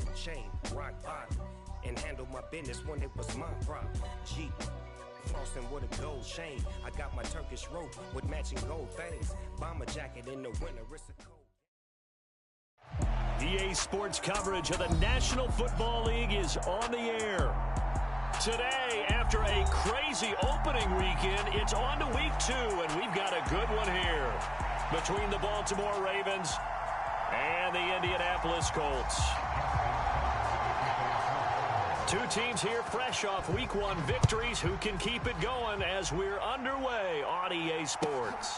food chain, rock bottom, and handle my business when it was my problem. Jeep, flossing with a gold chain. I got my Turkish rope with matching gold things. Bomber jacket in the winter, it's a cold. EA Sports coverage of the National Football League is on the air. Today, after a crazy opening weekend, it's on to week 2, and we've got a good one here between the Baltimore Ravens and the Indianapolis Colts. Two teams here fresh off week 1 victories. Who can keep it going as we're underway on EA Sports?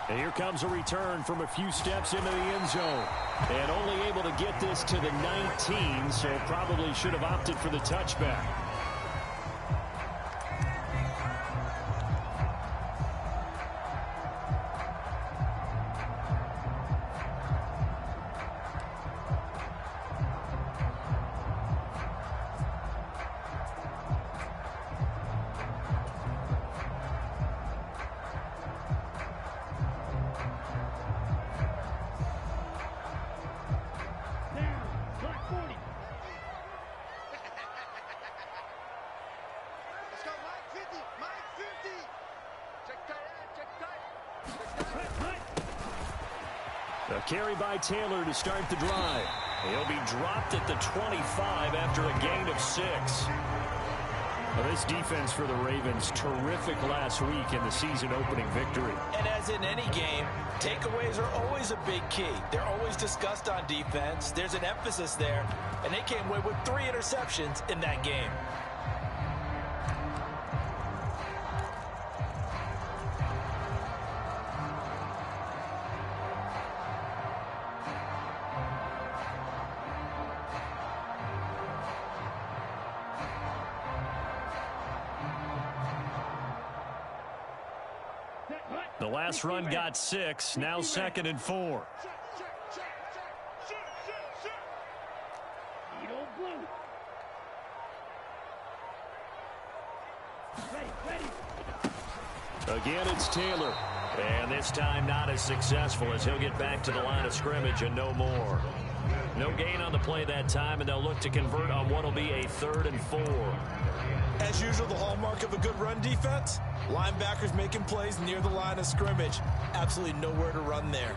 And here comes a return from a few steps into the end zone. And only able to get this to the 19, so probably should have opted for the touchback. A carry by Taylor to start the drive. He'll be dropped at the 25 after a gain of 6. Well, this defense for the Ravens, terrific last week in the season-opening victory. And as in any game, takeaways are always a big key. They're always discussed on defense. There's an emphasis there, and they came away with 3 interceptions in that game. The last run got 6, now 2nd and 4. Again, it's Taylor. And this time not as successful as he'll get back to the line of scrimmage and no more. No gain on the play that time, and they'll look to convert on what will be a 3rd and 4. As usual, the hallmark of a good run defense, linebackers making plays near the line of scrimmage. Absolutely nowhere to run there.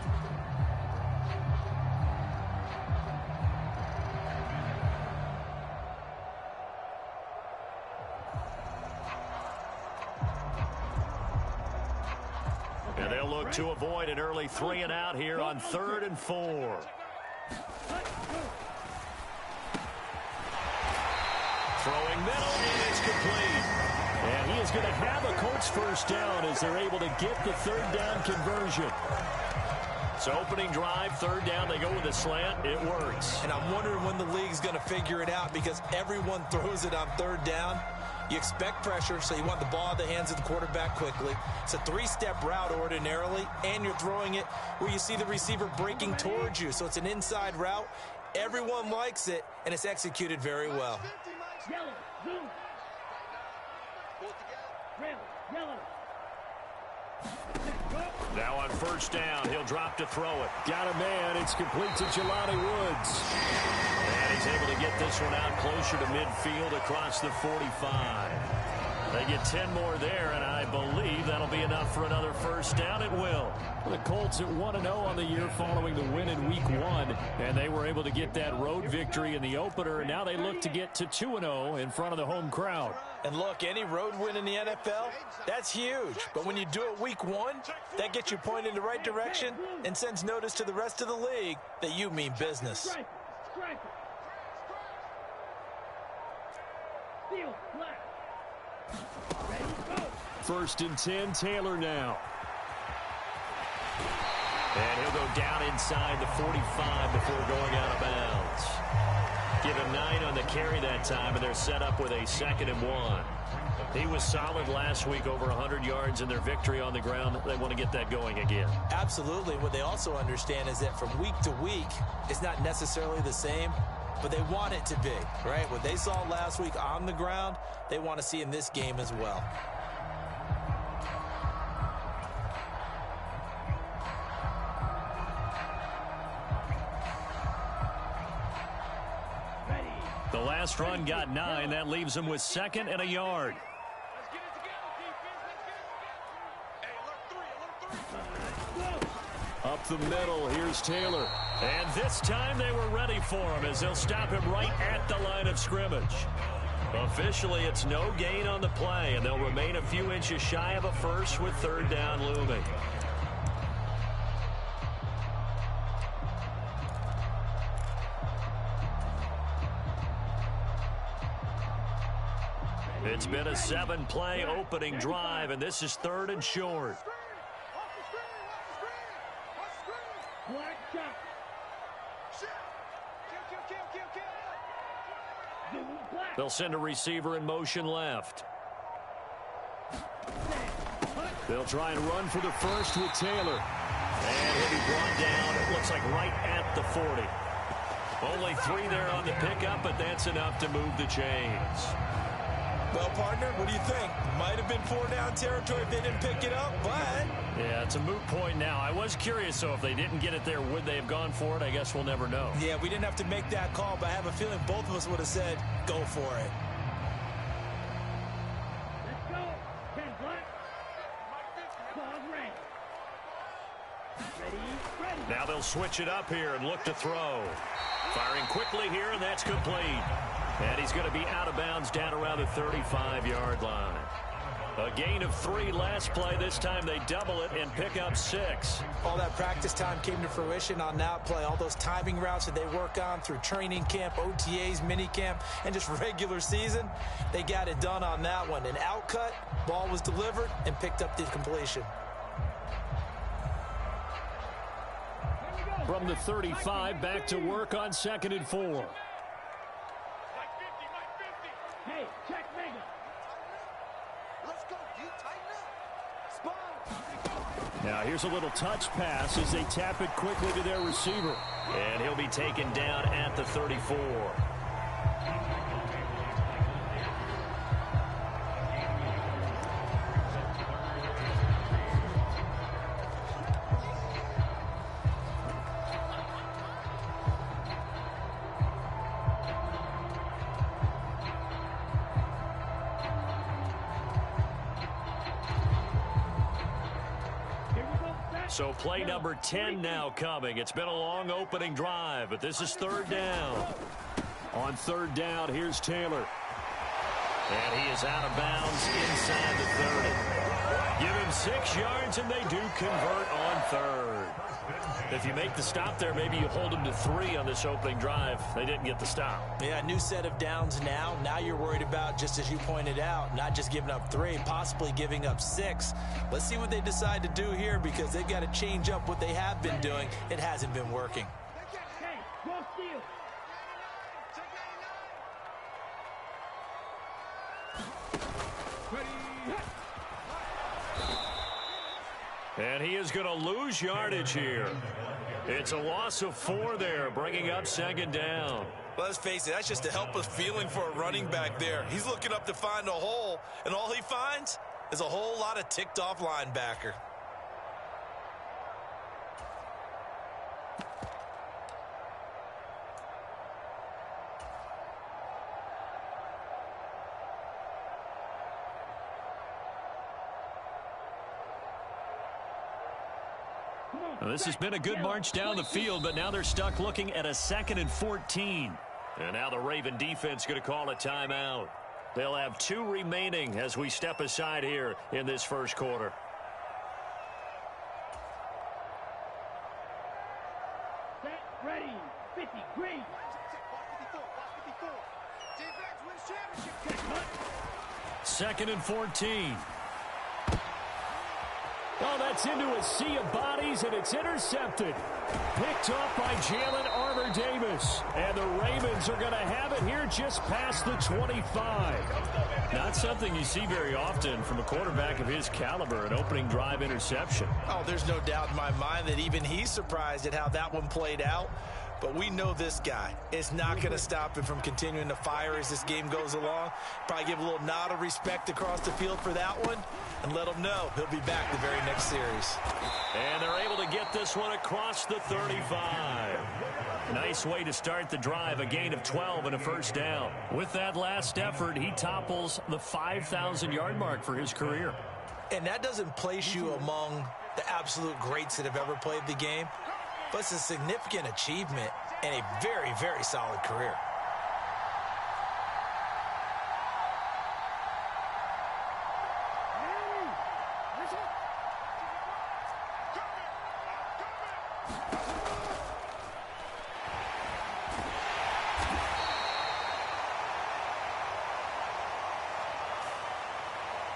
And they'll look to avoid an early 3 and out here on 3rd and 4. Throwing middle, and it's complete. And he is going to have a Colts first down as they're able to get the 3rd down conversion. So opening drive, 3rd down, they go with a slant. It works. And I'm wondering when the league's going to figure it out because everyone throws it on 3rd down. You expect pressure, so you want the ball in the hands of the quarterback quickly. It's a 3-step route ordinarily, and you're throwing it where you see the receiver breaking towards you. So it's an inside route. Everyone likes it, and it's executed very well. Yellow, blue. Red, yellow. Now on 1st down, he'll drop to throw it. Got a man. It's complete to Jelani Woods. And he's able to get this one out closer to midfield across the 45. They get 10 more there, and I believe that'll be enough for another 1st down. It will. The Colts at 1-0 on the year following the win in week 1, and they were able to get that road victory in the opener, and now they look to get to 2-0 in front of the home crowd. And look, any road win in the NFL, that's huge. But when you do it week 1, that gets you pointed in the right direction and sends notice to the rest of the league that you mean business. First and 10, Taylor now. And he'll go down inside the 45 before going out of bounds. Give him 9 on the carry that time, and they're set up with a 2nd and 1. He was solid last week, over 100 yards in their victory on the ground. They want to get that going again. Absolutely. What they also understand is that from week to week, it's not necessarily the same, but they want it to be, right? What they saw last week on the ground, they want to see in this game as well. The last run got 9. That leaves him with 2nd and a yard. Up the middle, here's Taylor. And this time they were ready for him as they'll stop him right at the line of scrimmage. Officially, it's no gain on the play, and they'll remain a few inches shy of a first with 3rd down looming. It's been a 7-play opening drive, and this is 3rd and short. They'll send a receiver in motion left. They'll try and run for the first with Taylor. And he'll be brought down, it looks like right at the 40. Only 3 there on the pickup, but that's enough to move the chains. Well, partner, what do you think? Might have been 4-down territory if they didn't pick it up, but... Yeah, it's a moot point now. I was curious, so if they didn't get it there, would they have gone for it? I guess we'll never know. Yeah, we didn't have to make that call, but I have a feeling both of us would have said, go for it. Let's go. 10 black. Pause ring. Ready. Now they'll switch it up here and look to throw. Firing quickly here, and that's complete. And he's going to be out of bounds down around the 35-yard line. A gain of 3 last play. This time they double it and pick up 6. All that practice time came to fruition on that play. All those timing routes that they work on through training camp, OTAs, minicamp, and just regular season, they got it done on that one. An outcut, ball was delivered, and picked up the completion. From the 35, back to work on 2nd and 4. Hey, check Mega. Let's go, you tighten up. Spot. Now here's a little touch pass as they tap it quickly to their receiver. And he'll be taken down at the 34. So play number 10 now coming. It's been a long opening drive, but this is 3rd down. On 3rd down, here's Taylor. And he is out of bounds inside the 30. Give him 6 yards, and they do convert on 3rd. If you make the stop there, maybe you hold them to 3 on this opening drive. They didn't get the stop. Yeah, new set of downs now. Now you're worried about, just as you pointed out, not just giving up 3, possibly giving up 6. Let's see what they decide to do here because they've got to change up what they have been doing. It hasn't been working. Hey, go steal. And he is going to lose yardage here. It's a loss of 4 there, bringing up 2nd down. Well, let's face it, that's just a helpless feeling for a running back there. He's looking up to find a hole, and all he finds is a whole lot of ticked-off linebacker. Now, this has been a good march down the field, but now they're stuck looking at a 2nd and 14. And now the Raven defense going to call a timeout. They'll have 2 remaining as we step aside here in this first quarter. Set, ready, 50, green. Second and 14. Oh, that's into a sea of bodies, and it's intercepted. Picked up by Jalen Armour-Davis. And the Ravens are going to have it here just past the 25. Not something you see very often from a quarterback of his caliber, an opening drive interception. Oh, there's no doubt in my mind that even he's surprised at how that one played out. But we know this guy is not going to stop him from continuing to fire as this game goes along. Probably give a little nod of respect across the field for that one and let him know he'll be back the very next series. And they're able to get this one across the 35. Nice way to start the drive, a gain of 12 and a first down. With that last effort, he topples the 5,000-yard mark for his career. And that doesn't place you among the absolute greats that have ever played the game, but it's a significant achievement and a very, very solid career.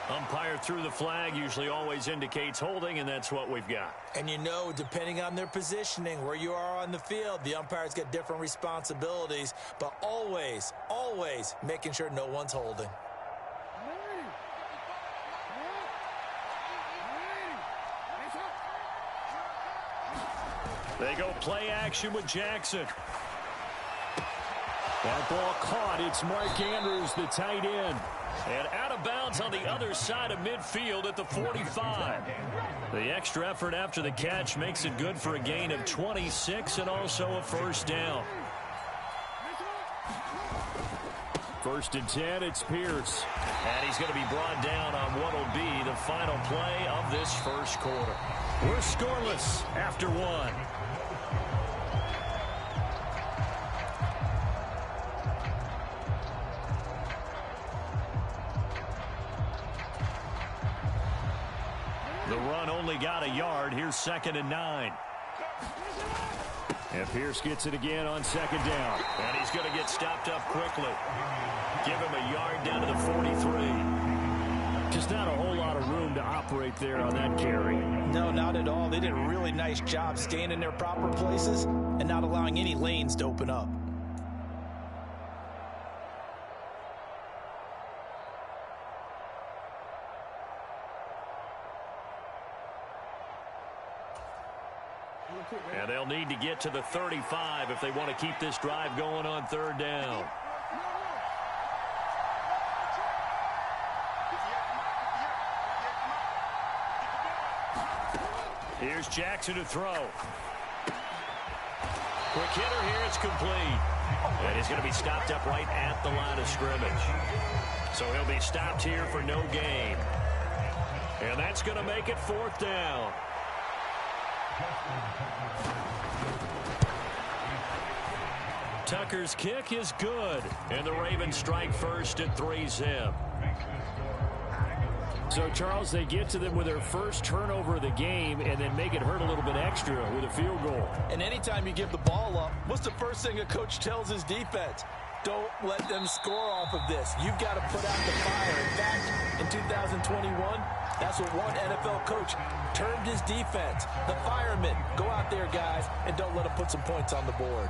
Umpire threw the flag, usually always indicates holding, and that's what we've got. And you know, depending on their positioning, where you are on the field, the umpires get different responsibilities, but always, always making sure no one's holding. They go play action with Jackson. That ball caught. It's Mark Andrews, the tight end. And out of bounds on the other side of midfield at the 45. The extra effort after the catch makes it good for a gain of 26 and also a first down. 1st and 10, it's Pierce. And he's going to be brought down on what will be the final play of this first quarter. We're scoreless after one. The run only got a yard. Here's 2nd and 9. And Pierce gets it again on 2nd down. And he's going to get stopped up quickly. Give him a yard down to the 43. Just not a whole lot of room to operate there on that carry. No, not at all. They did a really nice job staying in their proper places and not allowing any lanes to open up. And they'll need to get to the 35 if they want to keep this drive going on 3rd down. Here's Jackson to throw. Quick hitter here, it's complete. And he's going to be stopped up right at the line of scrimmage. So he'll be stopped here for no gain. And that's going to make it 4th down. Tucker's kick is good, and the Ravens strike first at 3-zip. So, Charles, they get to them with their first turnover of the game and then make it hurt a little bit extra with a field goal. And anytime you give the ball up, what's the first thing a coach tells his defense? Don't let them score off of this. You've got to put out the fire. In fact, in 2021, that's what one NFL coach termed his defense. The firemen. Go out there, guys, and don't let them put some points on the board.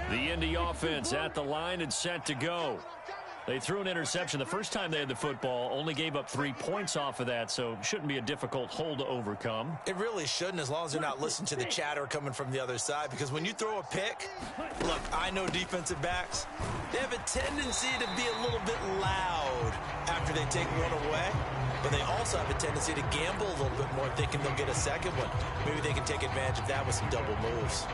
The Indy offense at the line and set to go. They threw an interception the first time they had the football, only gave up 3 points off of that, so shouldn't be a difficult hole to overcome. It really shouldn't, as long as they're not listening to the chatter coming from the other side, because when you throw a pick, look, I know defensive backs, they have a tendency to be a little bit loud after they take one away, but they also have a tendency to gamble a little bit more, thinking they'll get a second one. Maybe they can take advantage of that with some double moves.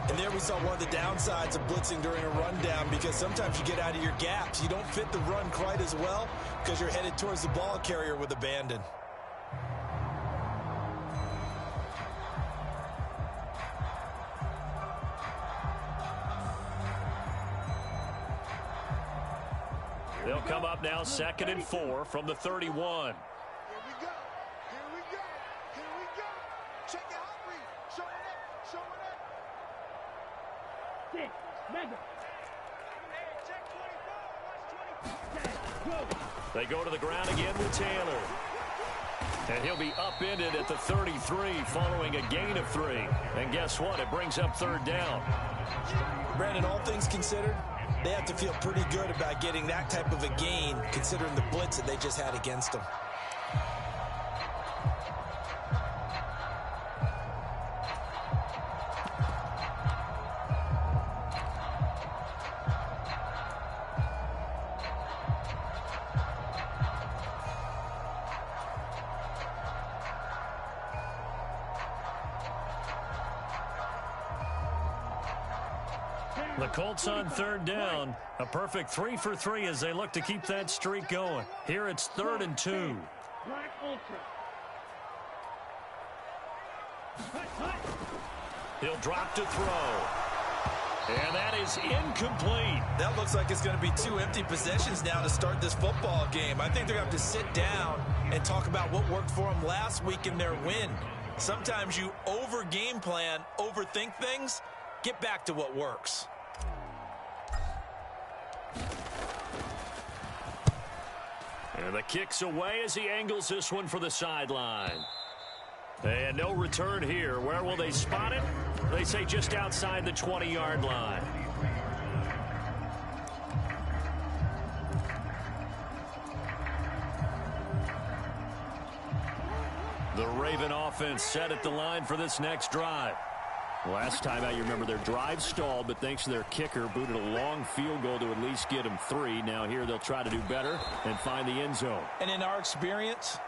And there we saw one of the downsides of blitzing during a rundown, because sometimes you get out of your gaps. You don't fit the run quite as well because you're headed towards the ball carrier with abandon. They'll come up now 2nd and 4 from the 31. They go to the ground again with Taylor. And he'll be upended at the 33 following a gain of 3. And guess what? It brings up 3rd down. Brandon, all things considered, they have to feel pretty good about getting that type of a gain, considering the blitz that they just had against them. The Colts on third down. A perfect 3 for 3 as they look to keep that streak going. Here it's 3rd and 2. Black Ultra. He'll drop to throw. And that is incomplete. That looks like it's going to be 2 empty possessions now to start this football game. I think they're going to have to sit down and talk about what worked for them last week in their win. Sometimes you over-game plan, overthink things, get back to what works. And the kick's away as he angles this one for the sideline. And no return here. Where will they spot it? They say just outside the 20-yard line. The Raven offense set at the line for this next drive. Last time out, you remember their drive stalled, but thanks to their kicker, booted a long field goal to at least get them 3. Now here they'll try to do better and find the end zone. And in our experience,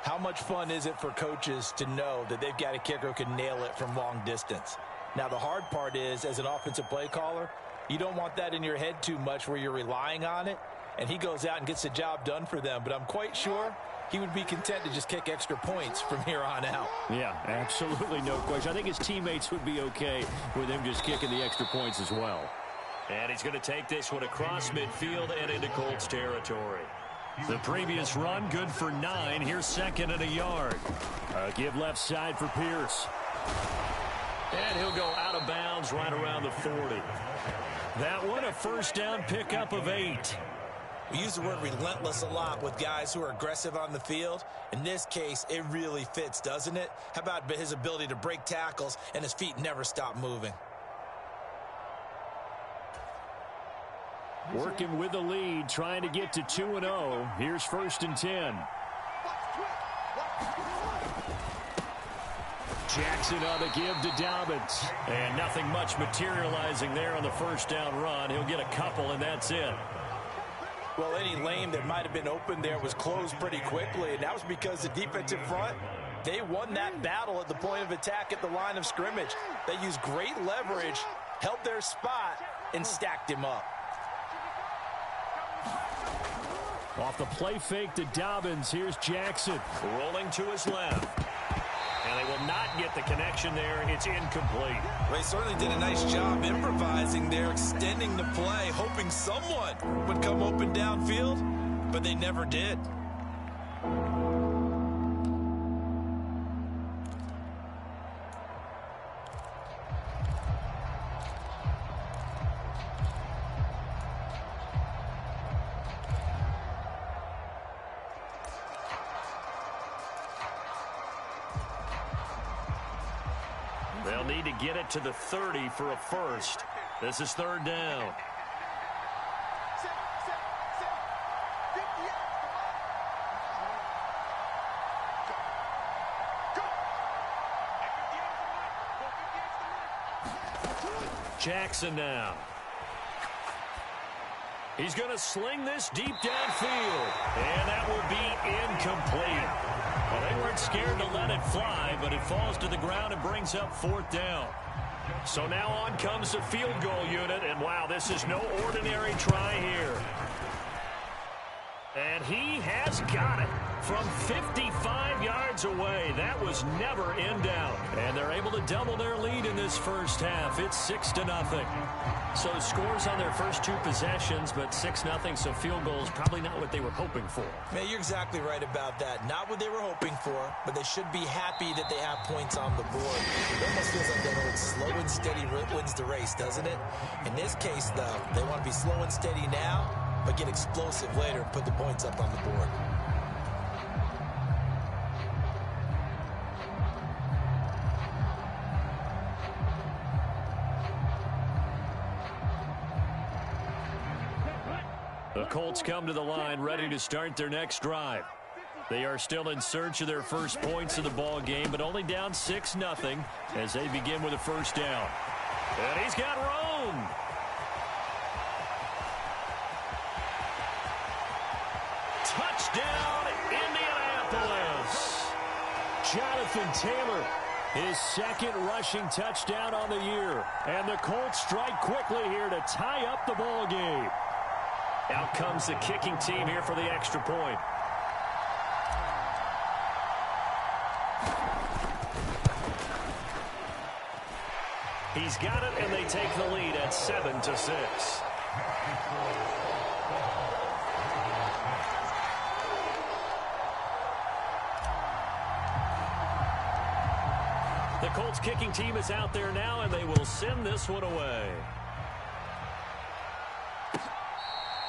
how much fun is it for coaches to know that they've got a kicker who can nail it from long distance? Now, the hard part is, as an offensive play caller, you don't want that in your head too much where you're relying on it, and he goes out and gets the job done for them. But I'm quite sure he would be content to just kick extra points from here on out. Yeah, absolutely no question. I think his teammates would be okay with him just kicking the extra points as well. And he's going to take this one across midfield and into Colts territory. The previous run, good for 9. Here's 2nd and a yard. Give left side for Pierce. And he'll go out of bounds right around the 40. That one, a first down pickup of 8. We use the word relentless a lot with guys who are aggressive on the field. In this case, it really fits, doesn't it? How about his ability to break tackles and his feet never stop moving? Working with the lead, trying to get to 2-0. Here's 1st and 10. Jackson on the give to Dobbins. And nothing much materializing there on the first down run. He'll get a couple, and that's it. Well, any lane that might have been open there was closed pretty quickly, and that was because the defensive front, they won that battle at the point of attack at the line of scrimmage. They used great leverage, held their spot, and stacked him up. Off the play fake to Dobbins, here's Jackson. Rolling to his left. And they will not get the connection there. It's incomplete. Well, he certainly did a nice job improvising there, extending the play, hoping someone would come open downfield, but they never did. They'll need to get it to the 30 for a first. This is 3rd down. Jackson now. He's going to sling this deep downfield. And that will be incomplete. Well, they weren't scared to let it fly, but it falls to the ground and brings up 4th down. So now on comes the field goal unit, and wow, this is no ordinary try here. And he has got it from 55 yards away. That was never in doubt. And they're able to double their lead in this first half. It's 6-0. So scores on their first 2 possessions, but 6-0, so field goals probably not what they were hoping for. Man, you're exactly right about that. Not what they were hoping for, but they should be happy that they have points on the board. It almost feels like that old slow and steady wins the race, doesn't it? In this case, though, they want to be slow and steady now, but get explosive later and put the points up on the board. The Colts come to the line ready to start their next drive. They are still in search of their first points of the ball game, but only down 6-0 as they begin with a first down. And he's got room. Touchdown, Indianapolis. Jonathan Taylor His second rushing touchdown on the year. And the Colts strike quickly here to tie up the ball game. Out comes the kicking team here for the extra point. He's got it, and they take the lead at 7-6. The Colts kicking team is out there now, and they will send this one away.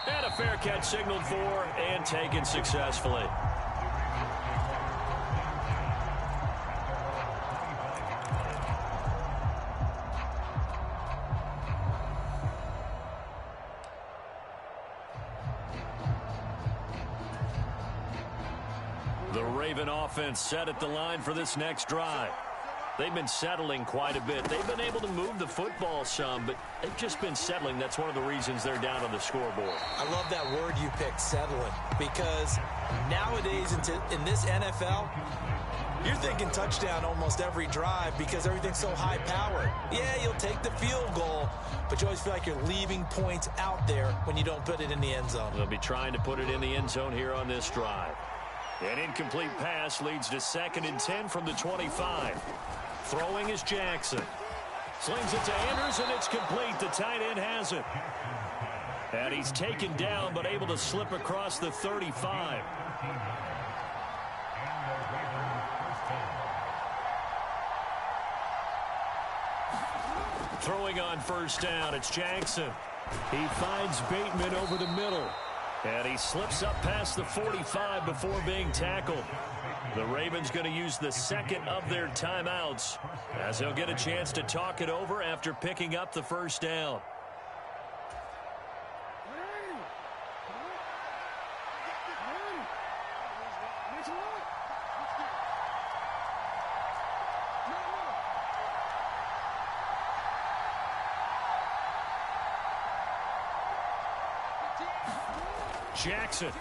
And a fair catch signaled for and taken successfully. The Raven offense set at the line for this next drive. They've been settling quite a bit. They've been able to move the football some, but they've just been settling. That's one of the reasons they're down on the scoreboard. I love that word you picked, settling, because nowadays in this NFL, you're thinking touchdown almost every drive because everything's so high-powered. Yeah, you'll take the field goal, but you always feel like you're leaving points out there when you don't put it in the end zone. They'll be trying to put it in the end zone here on this drive. An incomplete pass leads to 2nd and 10 from the 25. Throwing is Jackson. Slings it to Andrews, and it's complete. The tight end has it. And he's taken down, but able to slip across the 35. Throwing on first down, it's Jackson. He finds Bateman over the middle. And he slips up past the 45 before being tackled. The Ravens going to use the second of their timeouts as they'll get a chance to talk it over after picking up the first down. Jackson.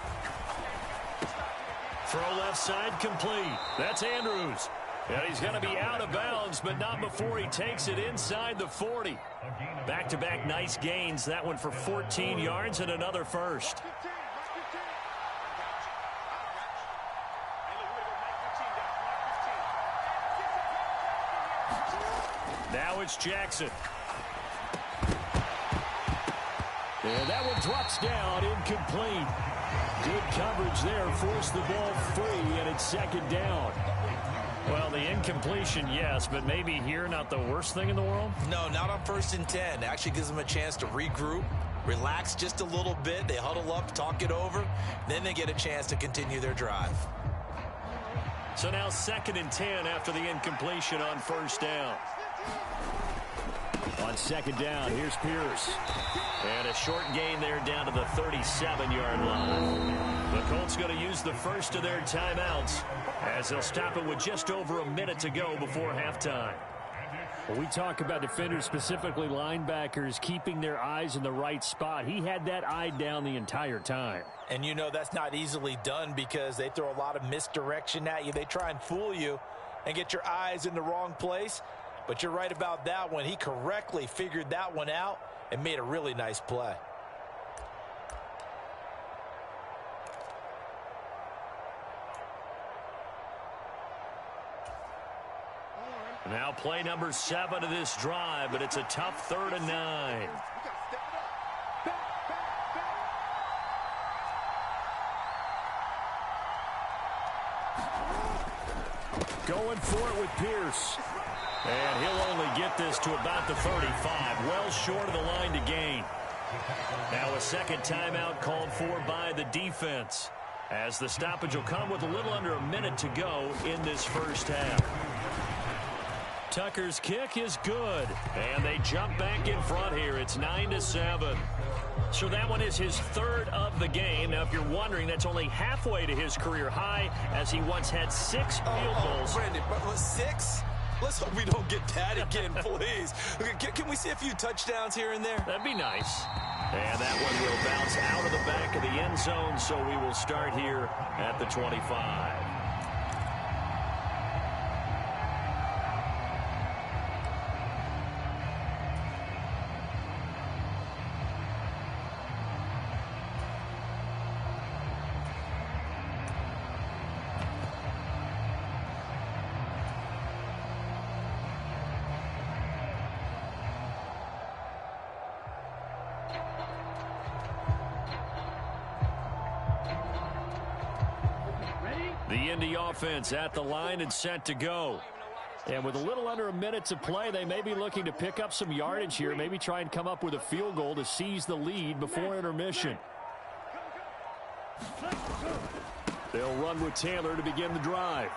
Throw left side complete. That's Andrews. And he's going to be out of bounds, but not before he takes it inside the 40. Back-to-back nice gains. That one for 14 yards and another first. Now it's Jackson. And that one drops down, incomplete. Good coverage there, forced the ball free, and it's 2nd down. Well, the incompletion, yes, but maybe here not the worst thing in the world? No, not on 1st and 10. Actually gives them a chance to regroup, relax just a little bit. They huddle up, talk it over, then they get a chance to continue their drive. So now 2nd and 10 after the incompletion on first down. On 2nd down, here's Pierce. And a short gain there down to the 37-yard line. The Colts going to use the first of their timeouts as they'll stop it with just over a minute to go before halftime. When we talk about defenders, specifically linebackers, keeping their eyes in the right spot, he had that eye down the entire time. And you know that's not easily done because they throw a lot of misdirection at you. They try and fool you and get your eyes in the wrong place. But you're right about that one. He correctly figured that one out and made a really nice play. Now play number 7 of this drive, but it's a tough 3rd and 9. Going for it with Pierce. And he'll only get this to about the 35, well short of the line to gain. Now a second timeout called for by the defense, as the stoppage will come with a little under a minute to go in this first half. Tucker's kick is good, and they jump back in front here. It's 9-7. So that one is his 3rd of the game. Now, if you're wondering, that's only halfway to his career high, as he once had 6 field goals. Brandon, but 6? Let's hope we don't get that again, please. Can we see a few touchdowns here and there? That'd be nice. And that one will bounce out of the back of the end zone, so we will start here at the 25. The Indy offense at the line and set to go. And with a little under a minute to play, they may be looking to pick up some yardage here, maybe try and come up with a field goal to seize the lead before intermission. They'll run with Taylor to begin the drive.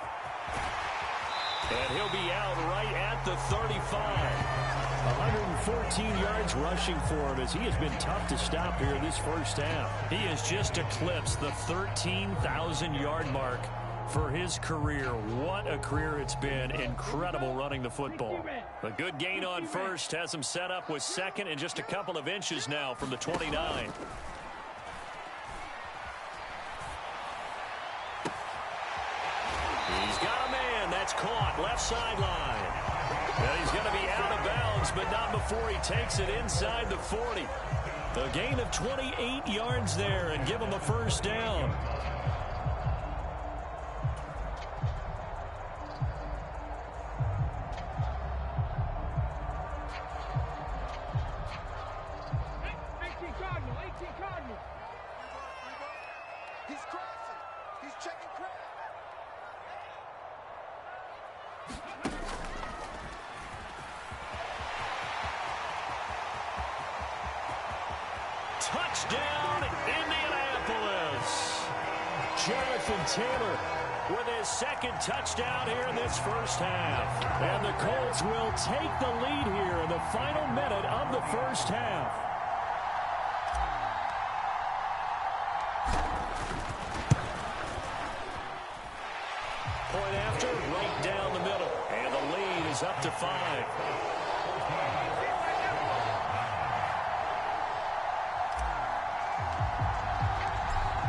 And he'll be out right at the 35. 114 yards rushing for him as he has been tough to stop here this first half. He has just eclipsed the 13,000-yard mark for his career. What a career it's been. Incredible running the football. A good gain on first has him set up with second and just a couple of inches now from the 29. He's got a man. That's caught. Left sideline. And he's going to be out of bounds, but not before he takes it inside the 40. A gain of 28 yards there and give him a first down. He's crossing. He's checking crowd. Touchdown, Indianapolis. Jonathan Taylor with his second touchdown here in this first half. And the Colts will take the lead here in the final minute of the first half. Point after, right down the middle. And the lead is up to 5.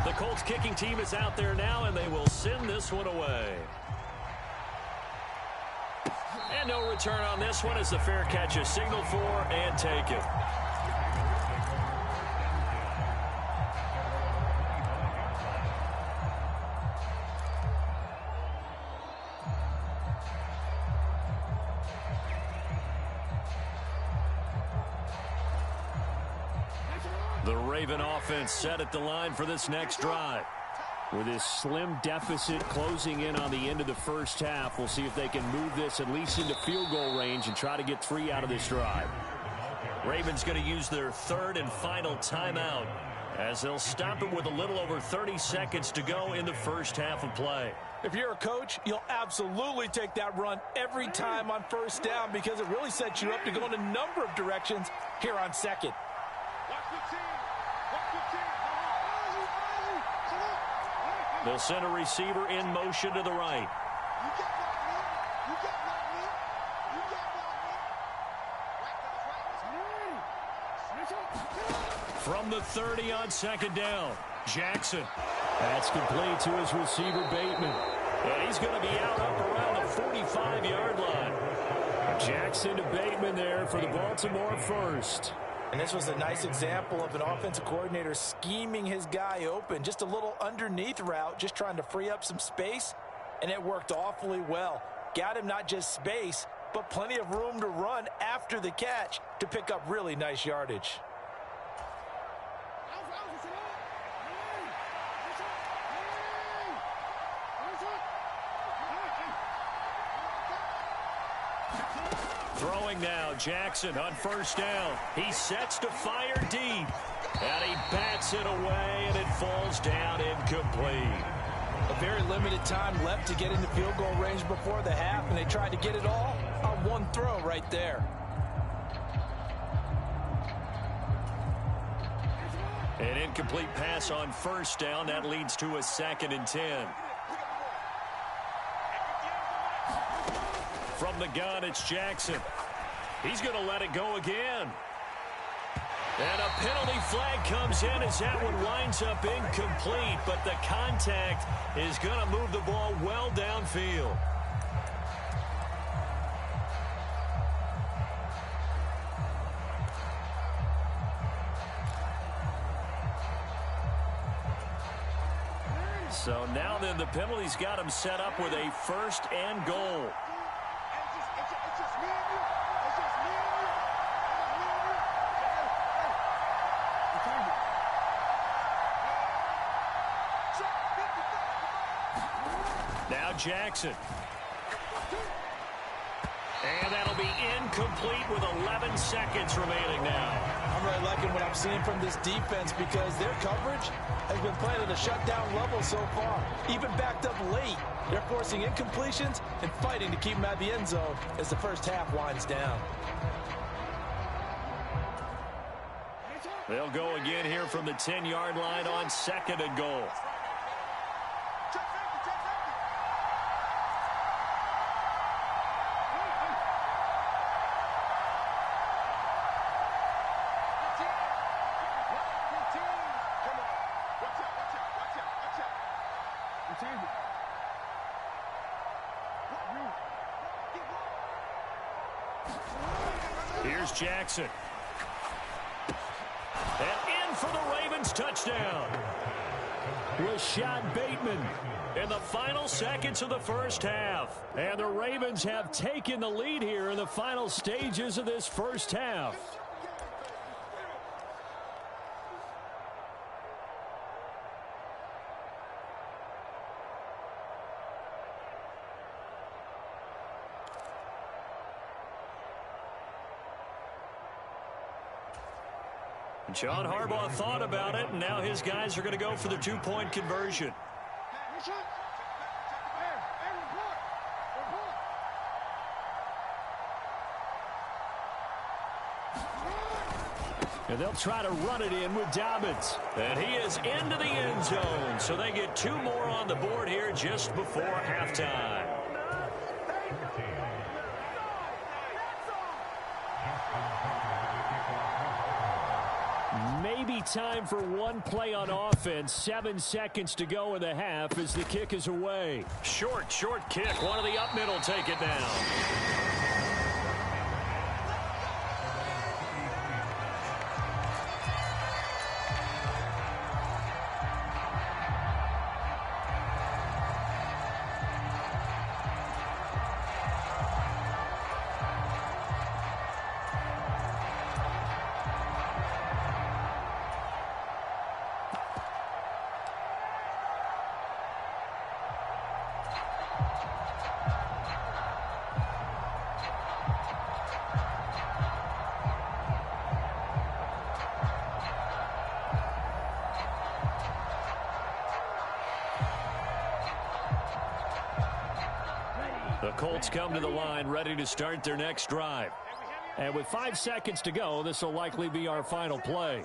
The Colts kicking team is out there now, and they will send this one away. And no return on this one as the fair catch is signaled for and taken. The Raven offense set at the line for this next drive. With this slim deficit closing in on the end of the first half, we'll see if they can move this at least into field goal range and try to get 3 out of this drive. Ravens going to use their third and final timeout as they'll stop it with a little over 30 seconds to go in the first half of play. If you're a coach, you'll absolutely take that run every time on first down because it really sets you up to go in a number of directions here on second. They'll send a receiver in motion to the right. From the 30 on second down, Jackson. That's complete to his receiver, Bateman. And he's going to be out up around the 45-yard line. Jackson to Bateman there for the Baltimore first. And this was a nice example of an offensive coordinator scheming his guy open. Just a little underneath route, just trying to free up some space, and it worked awfully well. Got him not just space, but plenty of room to run after the catch to pick up really nice yardage. Throwing now, Jackson on first down. He sets to fire deep. And he bats it away, and it falls down incomplete. A very limited time left to get into field goal range before the half, and they tried to get it all on one throw right there. An incomplete pass on first down. That leads to a 2nd and 10. From the gun, it's Jackson. He's going to let it go again. And a penalty flag comes in as that one winds up incomplete, but the contact is going to move the ball well downfield. So now then the penalty's got him set up with a 1st and goal. Now Jackson. And that'll be incomplete with 11 seconds remaining now. I'm really liking what I'm seeing from this defense because their coverage has been playing at a shutdown level so far. Even backed up late, they're forcing incompletions and fighting to keep them out of the end zone as the first half winds down. They'll go again here from the 10-yard line on 2nd and goal. Here's Jackson. And in for the Ravens touchdown. Rashad Bateman in the final seconds of the first half. And the Ravens have taken the lead here in the final stages of this first half. John Harbaugh thought about it, and now his guys are going to go for the two-point conversion. And they'll try to run it in with Dobbins. And he is into the end zone, so they get 2 more on the board here just before halftime. Maybe time for one play on offense. 7 seconds to go in the half as the kick is away. Short kick. One of the up middle take it down. The Colts come to the line ready to start their next drive. And with 5 seconds to go, this will likely be our final play.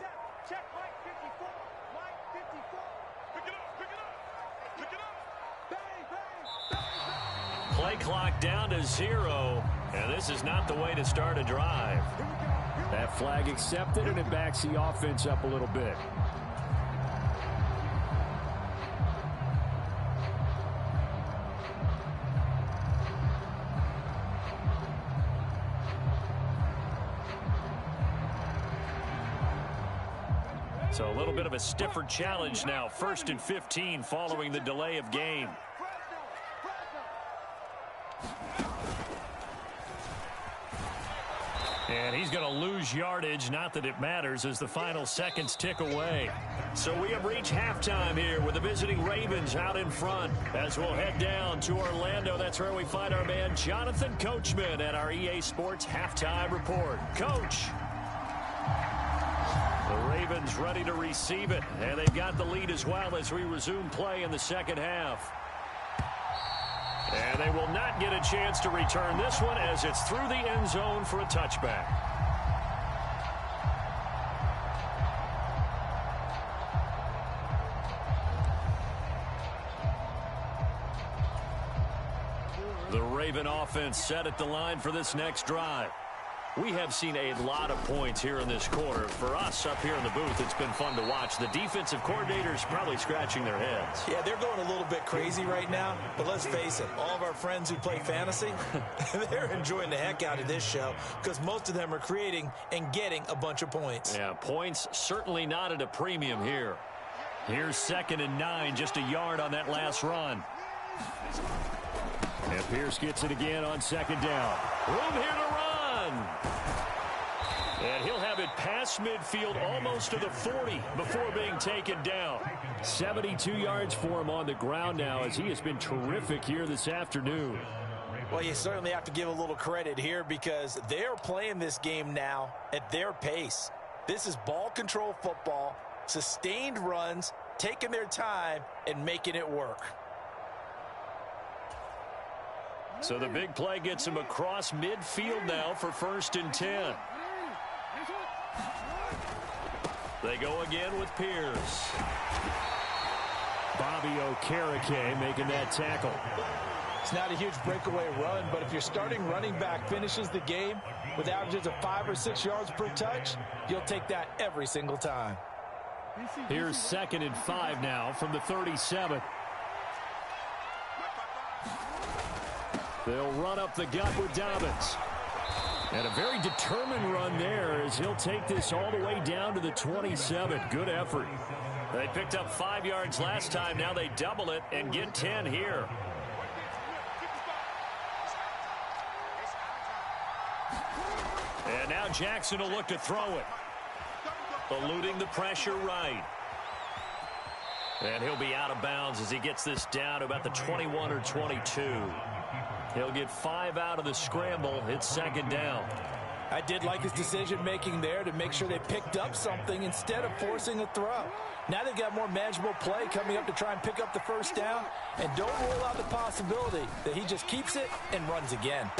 Play clock down to 0, and this is not the way to start a drive. That flag accepted, and it backs the offense up a little bit. So a little bit of a stiffer challenge now. 1st and 15 following the delay of game. And he's going to lose yardage. Not that it matters as the final seconds tick away. So we have reached halftime here with the visiting Ravens out in front. As we'll head down to Orlando, that's where we find our man Jonathan Coachman at our EA Sports Halftime Report. Coach. The Ravens ready to receive it, and they've got the lead as well as we resume play in the second half. And they will not get a chance to return this one as it's through the end zone for a touchback. The Raven offense set at the line for this next drive. We have seen a lot of points here in this quarter. For us up here in the booth, it's been fun to watch. The defensive coordinators probably scratching their heads. Yeah, they're going a little bit crazy right now. But let's face it, all of our friends who play fantasy, they're enjoying the heck out of this show because most of them are creating and getting a bunch of points. Yeah, points certainly not at a premium here. Here's 2nd and 9, just a yard on that last run. And Pierce gets it again on 2nd down. Room here to run. And he'll have it past midfield almost to the 40 before being taken down. 72 yards for him on the ground now as he has been terrific here this afternoon. Well, you certainly have to give a little credit here because they're playing this game now at their pace. This is ball control football, sustained runs, taking their time and making it work. So the big play gets him across midfield now for 1st and 10. They go again with Pierce. Bobby Okereke making that tackle. It's not a huge breakaway run, but if your starting running back finishes the game with averages of 5 or 6 yards per touch, you'll take that every single time. Here's 2nd and 5 now from the 37. They'll run up the gut with Dobbins. And a very determined run there as he'll take this all the way down to the 27. Good effort. They picked up 5 yards last time. Now they double it and get 10 here. And now Jackson will look to throw it. Eluding the pressure right. And he'll be out of bounds as he gets this down to about the 21 or 22. He'll get 5 out of the scramble. It's 2nd down. I did like his decision-making there to make sure they picked up something instead of forcing a throw. Now they've got more manageable play coming up to try and pick up the 1st down. And don't rule out the possibility that he just keeps it and runs again.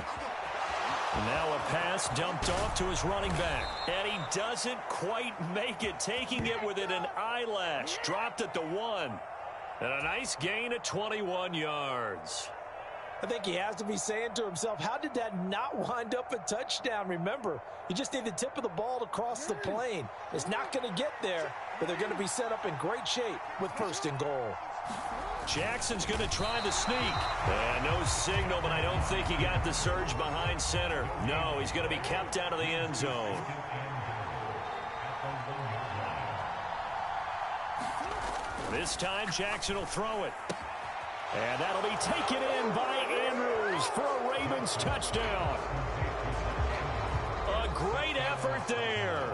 Now a pass dumped off to his running back. And he doesn't quite make it, taking it within an eyelash. Dropped at the 1. And a nice gain of 21 yards. I think he has to be saying to himself, how did that not wind up a touchdown? Remember, you just need the tip of the ball to cross the plane. It's not going to get there, but they're going to be set up in great shape with 1st and goal. Jackson's going to try the sneak. No signal, but I don't think he got the surge behind center. No, he's going to be kept out of the end zone. This time, Jackson will throw it. And that'll be taken in by Andrews for a Ravens touchdown. A great effort there.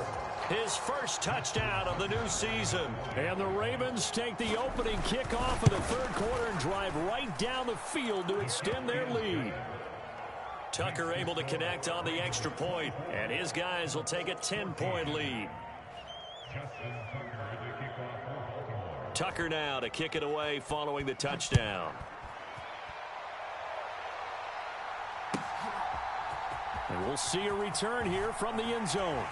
His first touchdown of the new season. And the Ravens take the opening kickoff of the 3rd quarter and drive right down the field to extend their lead. Tucker able to connect on the extra point, and his guys will take a 10-point lead. Tucker now to kick it away following the touchdown. And we'll see a return here from the end zone.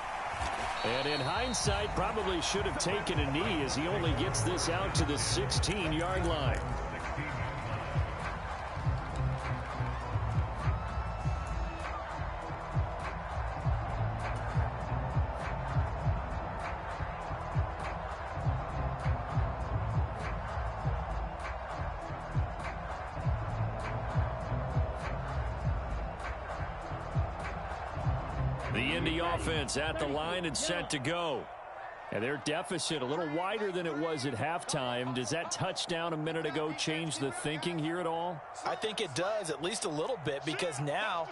And in hindsight, probably should have taken a knee as he only gets this out to the 16-yard line. Offense at the line and set to go. And their deficit a little wider than it was at halftime. Does that touchdown a minute ago change the thinking here at all? I think it does, at least a little bit, because now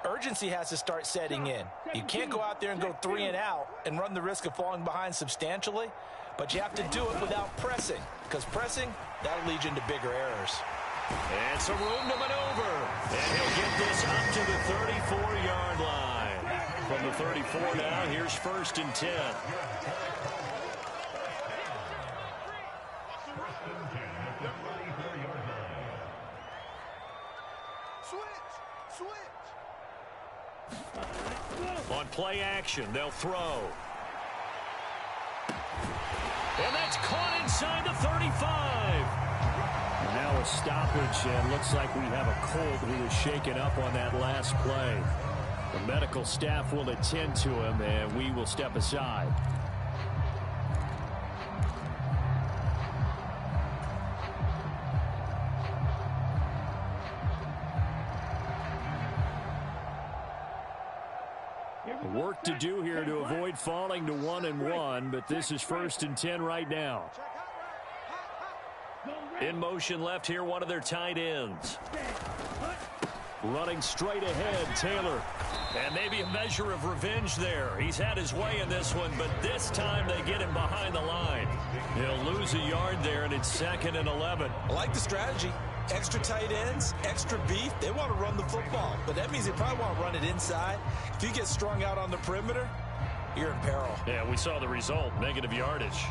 urgency has to start setting in. You can't go out there and go 3 and out and run the risk of falling behind substantially, but you have to do it without pressing, because pressing, that'll lead you into bigger errors. And some room to maneuver. And he'll get this up to the 34-yard line. From the 34 now, here's 1st and 10. Switch. On play action, they'll throw. And that's caught inside the 35. And now a stoppage, and looks like we have a Colt who was shaken up on that last play. The medical staff will attend to him, and we will step aside. Work to do here to avoid falling to 1-1, but this is 1st and 10 right now. In motion left here, one of their tight ends. Running straight ahead, Taylor. And maybe a measure of revenge there. He's had his way in this one, but this time they get him behind the line. He'll lose a yard there, and it's 2nd and 11. I like the strategy. Extra tight ends, extra beef. They want to run the football, but that means they probably want to run it inside. If you get strung out on the perimeter, you're in peril. Yeah, we saw the result, negative yardage.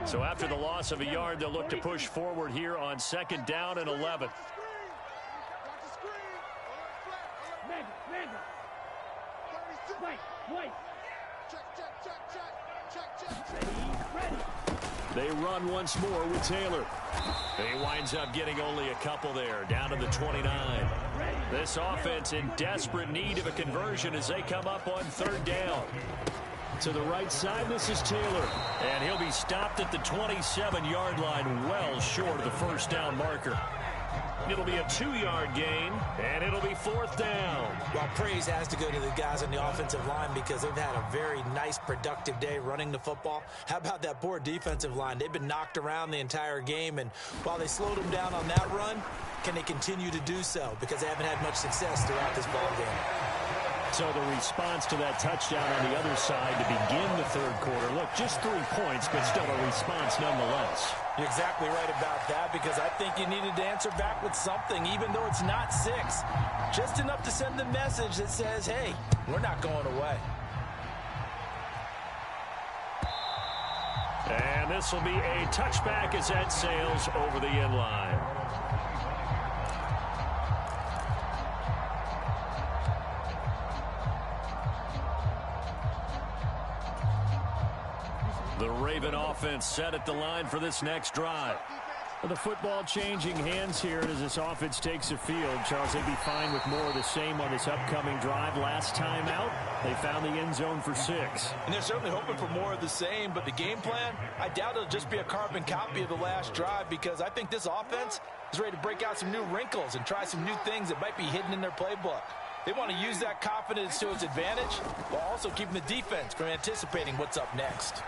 So after the loss of a yard, they'll look to push forward here on 2nd down and 11. They run once more with Taylor. He winds up getting only a couple there, down to the 29. This offense in desperate need of a conversion as they come up on 3rd down. To the right side, this is Taylor. And he'll be stopped at the 27-yard line, well short of the 1st down marker. It'll be a 2-yard gain, and it'll be 4th down. Well, praise has to go to the guys on the offensive line because they've had a very nice, productive day running the football. How about that poor defensive line? They've been knocked around the entire game, and while they slowed them down on that run, can they continue to do so? Because they haven't had much success throughout this ball game. So the response to that touchdown on the other side to begin the 3rd quarter. Look, just 3 points, but still a response nonetheless. You're exactly right about that because I think you needed to answer back with something, even though it's not 6. Just enough to send the message that says, hey, we're not going away. And this will be a touchback as that sails over the end line. The Raven offense set at the line for this next drive. The football changing hands here as this offense takes the field. Charles, they'd be fine with more of the same on this upcoming drive. Last time out, they found the end zone for 6. And they're certainly hoping for more of the same, but the game plan, I doubt it'll just be a carbon copy of the last drive because I think this offense is ready to break out some new wrinkles and try some new things that might be hidden in their playbook. They want to use that confidence to its advantage while also keeping the defense from anticipating what's up next.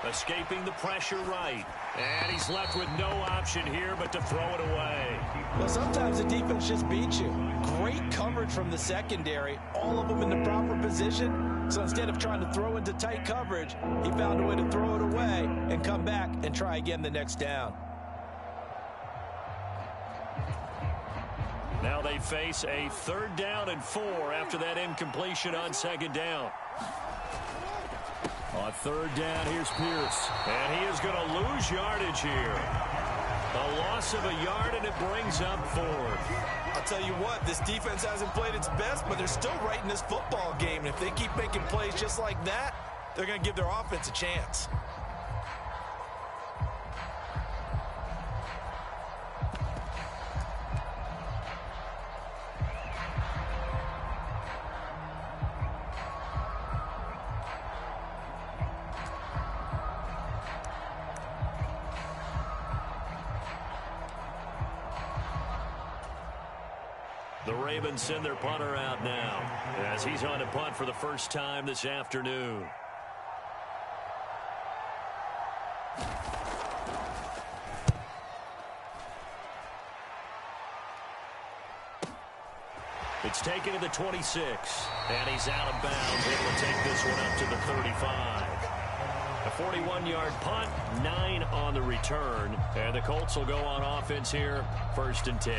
Escaping the pressure right. And he's left with no option here but to throw it away. Well, sometimes the defense just beats you. Great coverage from the secondary. All of them in the proper position. So instead of trying to throw into tight coverage, he found a way to throw it away and come back and try again the next down. Now they face a 3rd down and 4 after that incompletion on 2nd down. On 3rd down, here's Pierce. And he is going to lose yardage here. A loss of a yard, and it brings up 4th. I'll tell you what, this defense hasn't played its best, but they're still right in this football game. And if they keep making plays just like that, they're going to give their offense a chance. The Ravens send their punter out now as he's on to punt for the first time this afternoon. It's taken to the 26, and he's out of bounds, able to take this one up to the 35. A 41-yard punt, 9 on the return, and the Colts will go on offense here, 1st and 10.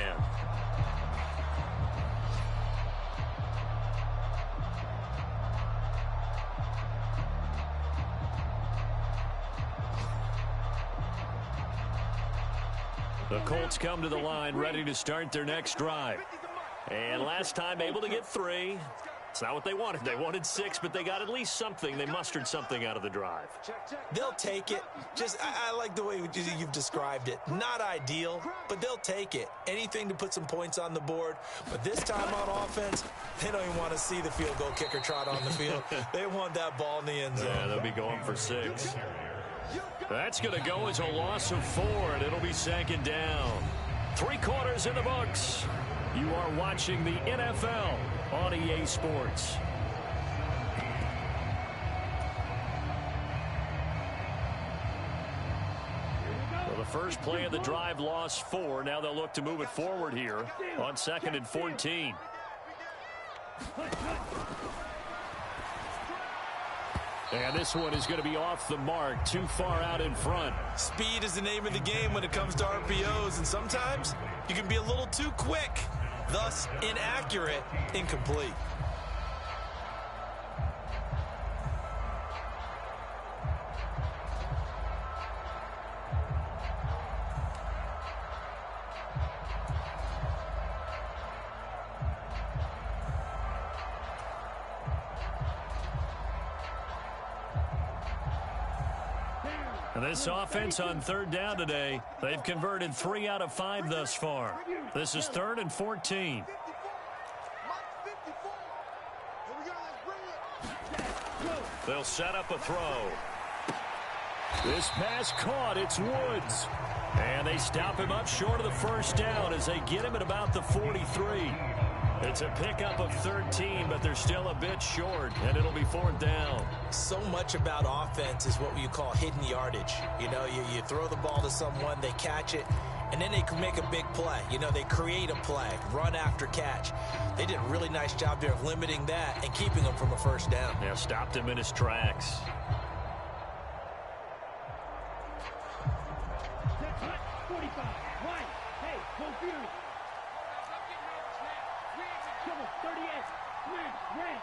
The Colts come to the line ready to start their next drive. And last time able to get 3. It's not what they wanted. They wanted 6, but they got at least something. They mustered something out of the drive. They'll take it. I like the way you've described it. Not ideal, but they'll take it. Anything to put some points on the board. But this time on offense, they don't even want to see the field goal kicker trot on the field. They want that ball in the end zone. Yeah, they'll be going for 6. That's going to go as a loss of 4, and it'll be 2nd down. 3 quarters in the books. You are watching the NFL on EA Sports. first play of the drive lost 4. Now they'll look to move it forward here on 2nd and 14. And this one is going to be off the mark, too far out in front. Speed is the name of the game when it comes to RPOs, and sometimes you can be a little too quick, thus inaccurate, incomplete. And this offense on 3rd down today, they've converted 3 out of 5 thus far. This is 3rd and 14. They'll set up a throw. This pass caught. It's Woods. And they stop him up short of the first down as they get him at about the 43. It's a pickup of 13, but they're still a bit short, and it'll be 4th down. So much about offense is what you call hidden yardage. You know, you throw the ball to someone, they catch it, and then they can make a big play. You know, they create a play, run after catch. They did a really nice job there of limiting that and keeping him from a first down. Yeah, stopped him in his tracks. Hut, 45, right. Hey, go Fury. Trouble, 38, smash, red.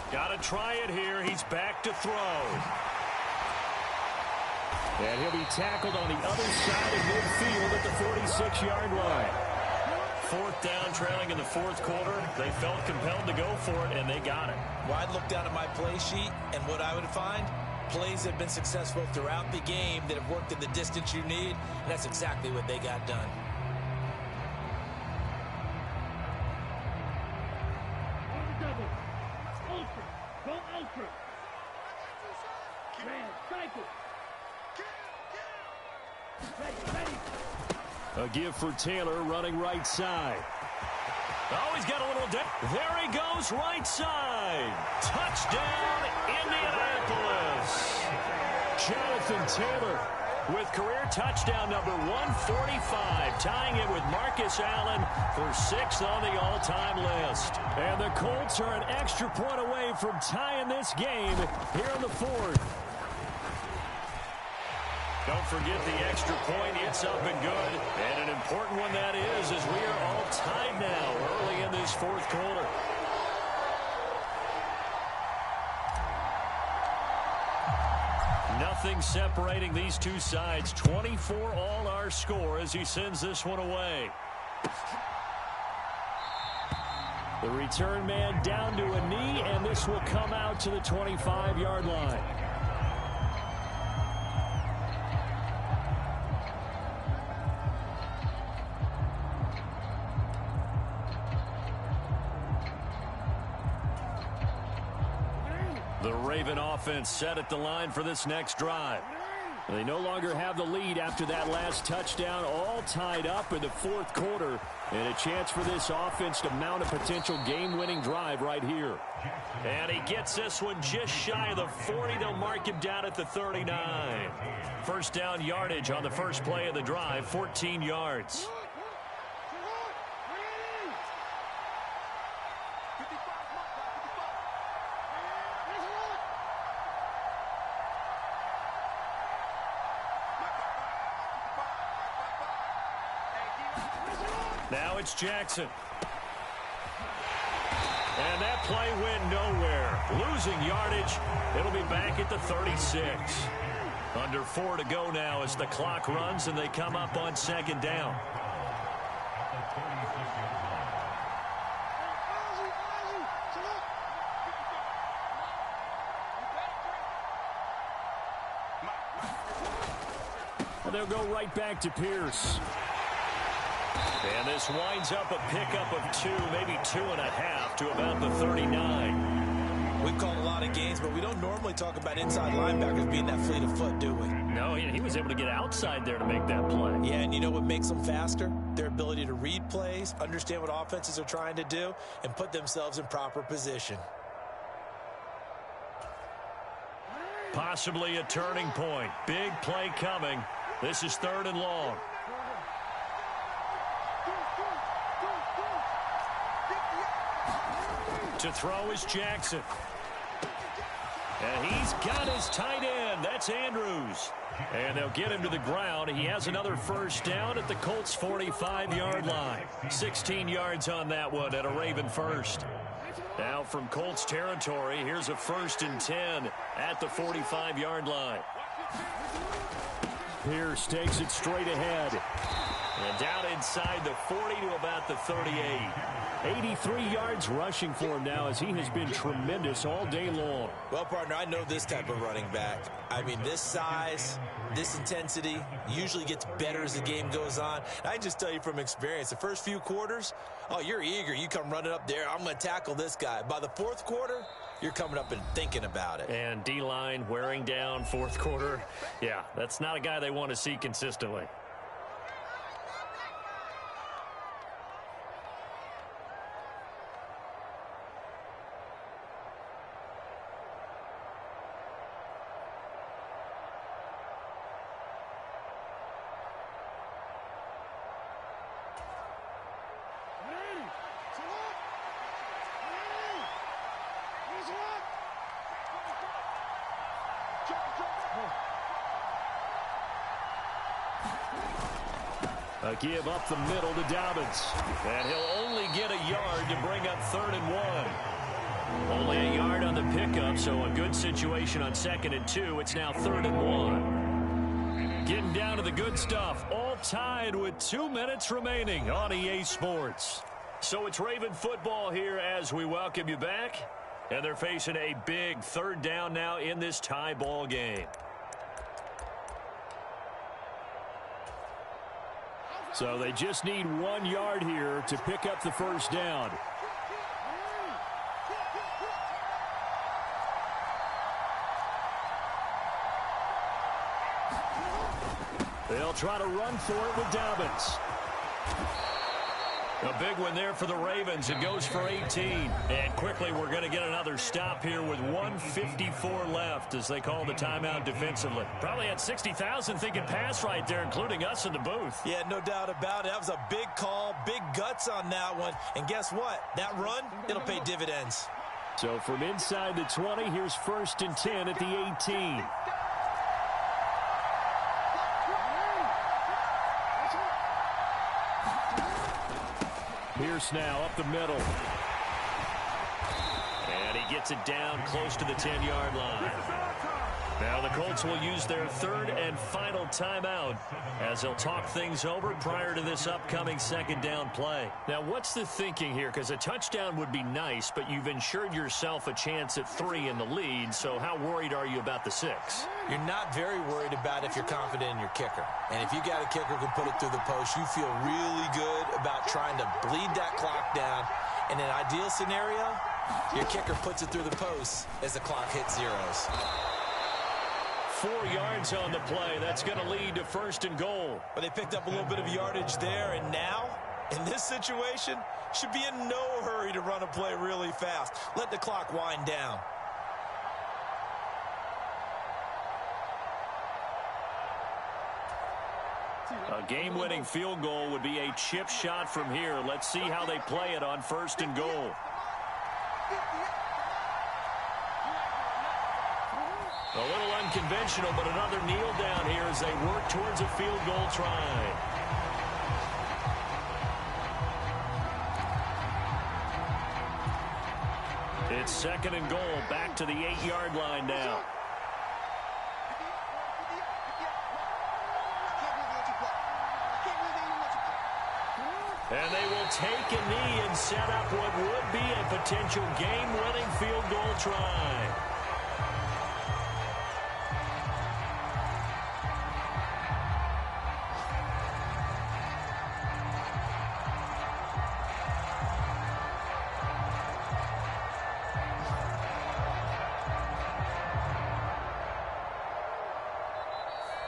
Got to try it here. He's back to throw. And he'll be tackled on the other side of midfield at the 46-yard line. 4th down, trailing in the 4th quarter. They felt compelled to go for it, and they got it. Well, I'd look down at my play sheet, and what I would find, plays have been successful throughout the game that have worked in the distance you need, and that's exactly what they got done. On the double. Ultra. Go ultra. Red, cycle. Ready. A give for Taylor running right side. Oh, he's got a little dip. There he goes, right side. Touchdown, Indianapolis. Jonathan Taylor with career touchdown number 145, tying it with Marcus Allen for 6th on the all-time list. And the Colts are an extra point away from tying this game here in the 4th. Don't forget the extra point. It's up and good. And an important one that is, as we are all tied now early in this 4th quarter. Nothing separating these two sides. 24 all our score as he sends this one away. The return man down to a knee, and this will come out to the 25-yard line. The Raven offense set at the line for this next drive. They no longer have the lead after that last touchdown, all tied up in the 4th quarter, and a chance for this offense to mount a potential game-winning drive right here. And he gets this one just shy of the 40. They'll mark him down at the 39. First down yardage on the first play of the drive, 14 yards. Now it's Jackson. And that play went nowhere. Losing yardage. It'll be back at the 36. Under 4 to go now as the clock runs and they come up on 2nd down. And they'll go right back to Pierce. And this winds up a pickup of 2, maybe 2.5 to about the 39. We've called a lot of games, but we don't normally talk about inside linebackers being that fleet of foot, do we? No, he was able to get outside there to make that play. Yeah, and you know what makes them faster? Their ability to read plays, understand what offenses are trying to do, and put themselves in proper position. Possibly a turning point. Big play coming. This is 3rd and long. To throw is Jackson. And he's got his tight end. That's Andrews. And they'll get him to the ground. He has another first down at the Colts' 45-yard line. 16 yards on that one at a Raven first. Now from Colts territory, here's a 1st and 10 at the 45-yard line. Pierce takes it straight ahead. And down inside the 40 to about the 38. 83 yards rushing for him now as he has been tremendous all day long. Well, partner, I know this type of running back. I mean, this size, this intensity usually gets better as the game goes on. And I just tell you from experience, the first few quarters, oh, you're eager. You come running up there. I'm going to tackle this guy. By the 4th quarter, you're coming up and thinking about it. And D-line wearing down 4th quarter. Yeah, that's not a guy they want to see consistently. A give up the middle to Dobbins. And he'll only get a yard to bring up 3rd and 1. Only a yard on the pickup, so a good situation on 2nd and 2. It's now 3rd and 1. Getting down to the good stuff. All tied with 2 minutes remaining on EA Sports. So it's Raven football here as we welcome you back. And they're facing a big 3rd down now in this tie ball game. So they just need 1 yard here to pick up the first down. They'll try to run for it with Dobbins. A big one there for the Ravens. It goes for 18. And quickly we're going to get another stop here with 1:54 left as they call the timeout defensively. Probably had 60,000 thinking pass right there, including us in the booth. Yeah, no doubt about it. That was a big call, big guts on that one. And guess what? That run, it'll pay dividends. So from inside the 20, here's 1st and 10 at the 18. Pierce now up the middle. And he gets it down close to the 10-yard line. Now the Colts will use their 3rd and final timeout as they'll talk things over prior to this upcoming 2nd down play. Now what's the thinking here? Because a touchdown would be nice, but you've ensured yourself a chance at 3 in the lead, so how worried are you about the 6? You're not very worried about if you're confident in your kicker. And if you got a kicker who can put it through the post, you feel really good about trying to bleed that clock down. In an ideal scenario, your kicker puts it through the post as the clock hits zeros. 4 yards on the play. That's going to lead to 1st and goal. But they picked up a little bit of yardage there, and now, in this situation, should be in no hurry to run a play really fast. Let the clock wind down. A game-winning field goal would be a chip shot from here. Let's see how they play it on 1st and goal. A little unconventional, but another kneel down here as they work towards a field goal try. It's 2nd and goal, back to the 8-yard line now. And they will take a knee and set up what would be a potential game-winning field goal try.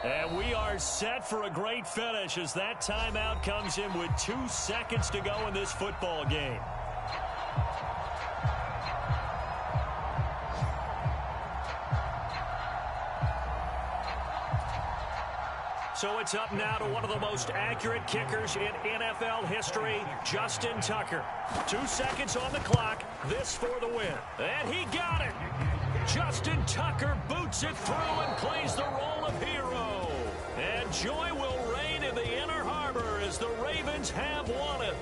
And we are set for a great finish as that timeout comes in with 2 seconds to go in this football game. So it's up now to one of the most accurate kickers in NFL history, Justin Tucker. 2 seconds on the clock. This for the win. And he got it. Justin Tucker boots it through and plays the role of hero. And joy will reign in the Inner Harbor as the Ravens have won it.